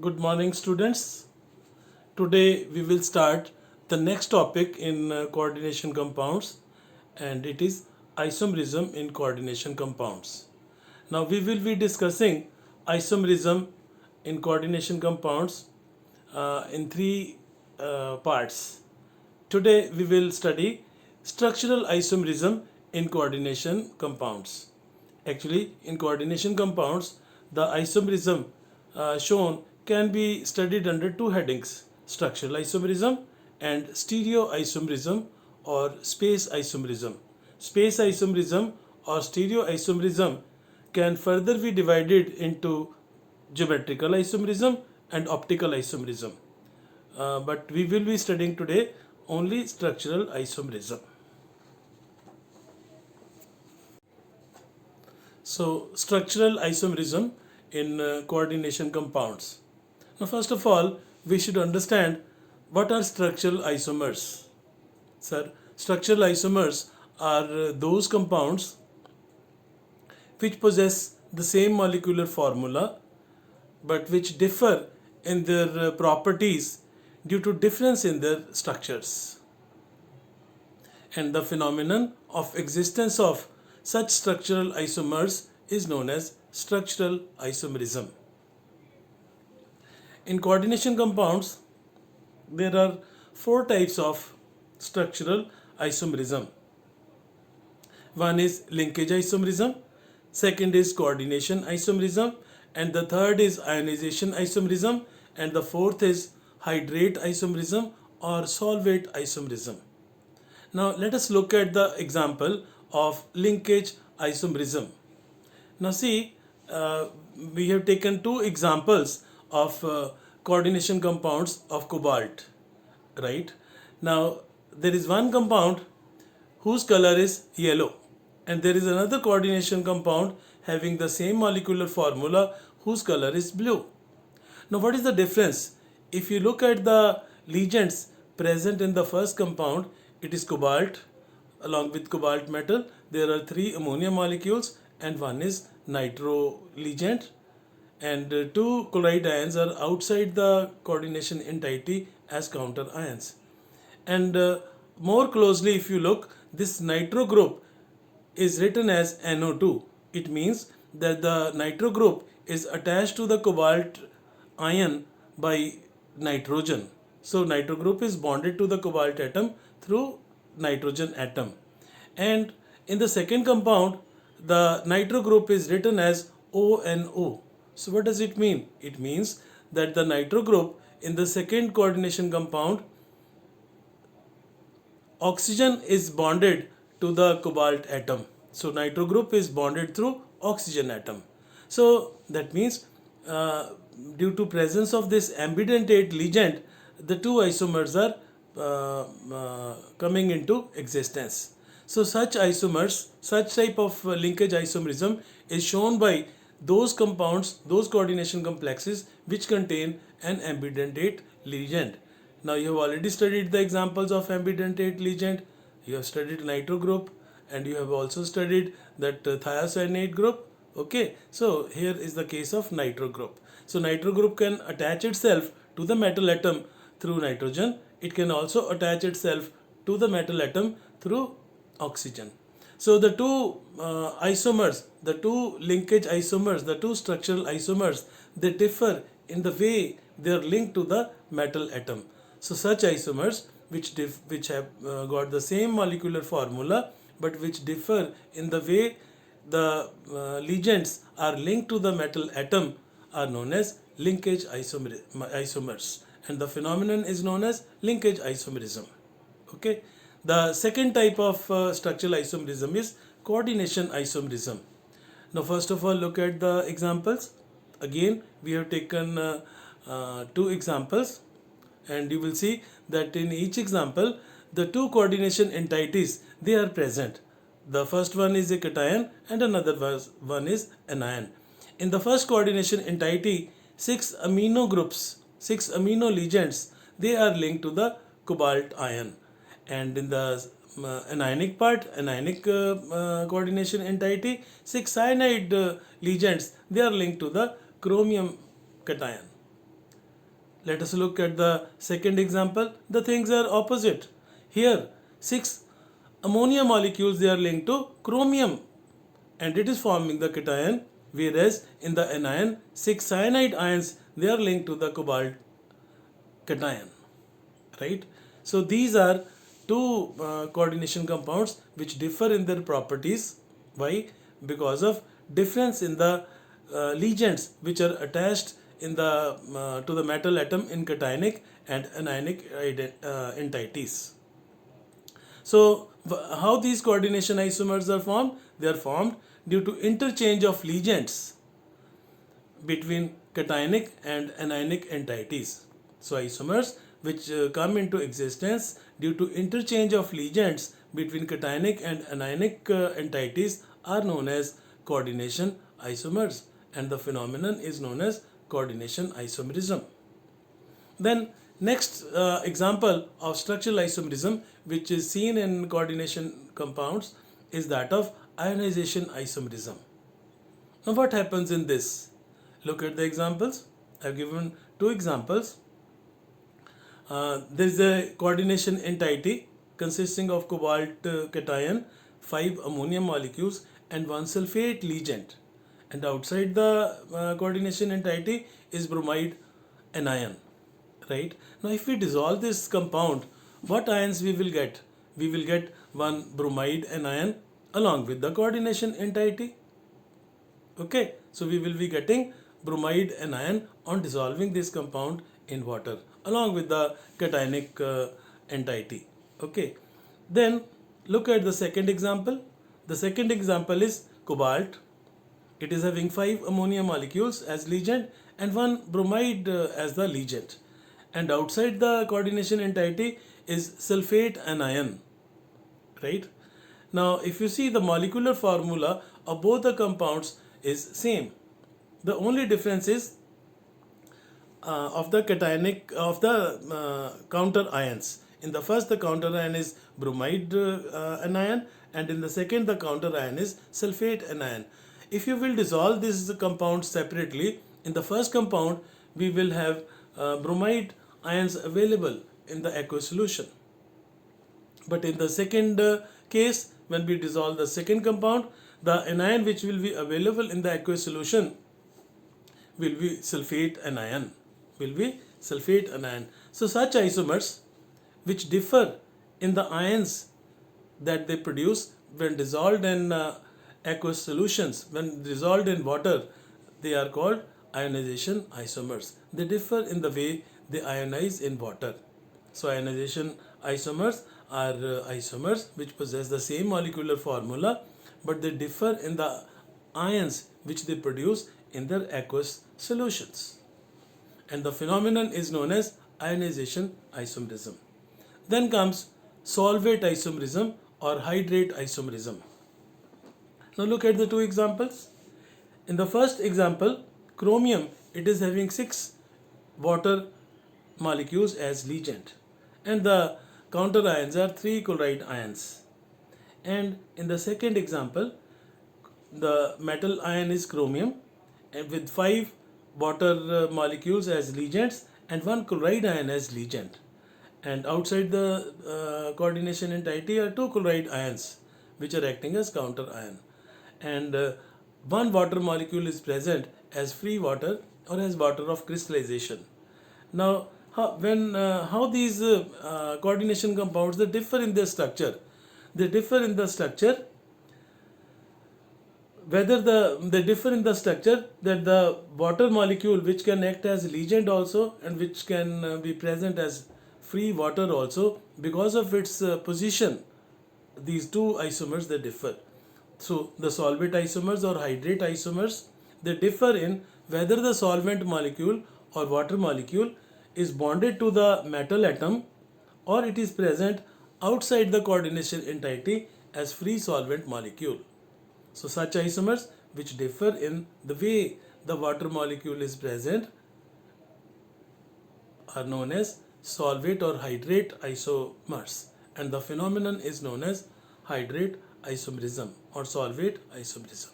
Good morning, students. Today we will start the next topic in coordination compounds, and it is isomerism in coordination compounds. Now we will be discussing isomerism in coordination compounds in three parts. Today we will study structural isomerism in coordination compounds. Actually, in coordination compounds, the isomerism shown can be studied under two headings: structural isomerism and stereoisomerism or space isomerism. Space isomerism or stereoisomerism can further be divided into geometrical isomerism and optical isomerism. But we will be studying today only structural isomerism. So, structural isomerism in coordination compounds. Now, first of all, we should understand what are structural isomers. Sir, structural isomers are those compounds which possess the same molecular formula but which differ in their properties due to difference in their structures. And the phenomenon of existence of such structural isomers is known as structural isomerism. In coordination compounds, there are four types of structural isomerism. One is linkage isomerism, second is coordination isomerism, and the third is ionization isomerism, and the fourth is hydrate isomerism or solvate isomerism. Now let us look at the example of linkage isomerism. Now see, we have taken two examples of coordination compounds of cobalt, right? Now there is one compound whose color is yellow, and there is another coordination compound having the same molecular formula whose color is blue. Now what is the difference? If you look at the ligands present in the first compound, it is cobalt. Along with cobalt metal, there are three ammonia molecules and one is nitro ligand, and two chloride ions are outside the coordination entity as counter ions. And more closely if you look, this nitro group is written as NO2. It means that the nitro group is attached to the cobalt ion by nitrogen. So nitro group is bonded to the cobalt atom through nitrogen atom. And in the second compound, the nitro group is written as ONO. So what does it mean? It means that the nitro group in the second coordination compound, oxygen is bonded to the cobalt atom. So nitro group is bonded through oxygen atom. So that means due to presence of this ambidentate ligand, the two isomers are coming into existence. So such isomers, such type of linkage isomerism is shown by those compounds, those coordination complexes which contain an ambidentate ligand. Now you have already studied the examples of ambidentate ligand. You have studied nitro group and you have also studied that thiocyanate group. Okay, so here is the case of nitro group. So nitro group can attach itself to the metal atom through nitrogen. It can also attach itself to the metal atom through oxygen. So the two isomers, the two linkage isomers, the two structural isomers, they differ in the way they are linked to the metal atom. So such isomers which have got the same molecular formula but which differ in the way the ligands are linked to the metal atom are known as linkage isomers, and the phenomenon is known as linkage isomerism. Okay. The second type of structural isomerism is coordination isomerism. Now first of all, look at the examples. Again, we have taken two examples, and you will see that in each example the two coordination entities, they are present. The first one is a cation and another one is anion. In the first coordination entity, 6 amino groups, 6 amino ligands, they are linked to the cobalt ion. And in the anionic part, anionic coordination entity, 6 cyanide ligands, they are linked to the chromium cation. Let us look at the second example. The things are opposite. Here, 6 ammonia molecules, they are linked to chromium and it is forming the cation, whereas in the anion, 6 cyanide ions, they are linked to the cobalt cation, right? So these are two coordination compounds which differ in their properties. Why? Because of difference in the ligands which are attached in the to the metal atom in cationic and anionic entities. So how these coordination isomers are formed? They are formed due to interchange of ligands between cationic and anionic entities. So isomers which come into existence due to interchange of ligands between cationic and anionic entities are known as coordination isomers, and the phenomenon is known as coordination isomerism. Then next example of structural isomerism which is seen in coordination compounds is that of ionization isomerism. Now what happens in this? Look at the examples. I have given two examples. There is a coordination entity consisting of cobalt cation, 5 ammonia molecules and 1 sulfate ligand, and outside the coordination entity is bromide anion, right? Now if we dissolve this compound, what ions we will get? We will get one bromide anion along with the coordination entity. Okay, so we will be getting bromide anion on dissolving this compound in water along with the cationic entity. Okay, then look at the second example. The second example is cobalt. It is having 5 ammonia molecules as ligand and 1 bromide as the ligand, and outside the coordination entity is sulfate anion, right? Now if you see, the molecular formula of both the compounds is same. The only difference is of the cationic of the counter ions. In the first, the counter ion is bromide anion, and in the second, the counter ion is sulfate anion. If you will dissolve these compounds separately, in the first compound we will have bromide ions available in the aqueous solution, but in the second case, when we dissolve the second compound, the anion which will be available in the aqueous solution will be sulfate anion. So such isomers which differ in the ions that they produce when dissolved in aqueous solutions, when dissolved in water, they are called ionization isomers. They differ in the way they ionize in water. So ionization isomers are isomers which possess the same molecular formula, but they differ in the ions which they produce in their aqueous solutions, and the phenomenon is known as ionization isomerism. Then comes solvate isomerism or hydrate isomerism. Now look at the two examples. In the first example, chromium, it is having 6 water molecules as ligand, and the counter ions are 3 chloride ions. And in the second example, the metal ion is chromium, and with 5 water molecules as ligands and 1 chloride ion as ligand, and outside the coordination entity are 2 chloride ions which are acting as counter ion, and 1 water molecule is present as free water or as water of crystallization. Now how these coordination compounds, they differ in their structure. They differ in the structure they differ in the structure that the water molecule which can act as ligand also and which can be present as free water also, because of its position, these two isomers, they differ. So the solvate isomers or hydrate isomers, they differ in whether the solvent molecule or water molecule is bonded to the metal atom or it is present outside the coordination entity as free solvent molecule. So such isomers which differ in the way the water molecule is present are known as solvate or hydrate isomers, and the phenomenon is known as hydrate isomerism or solvate isomerism.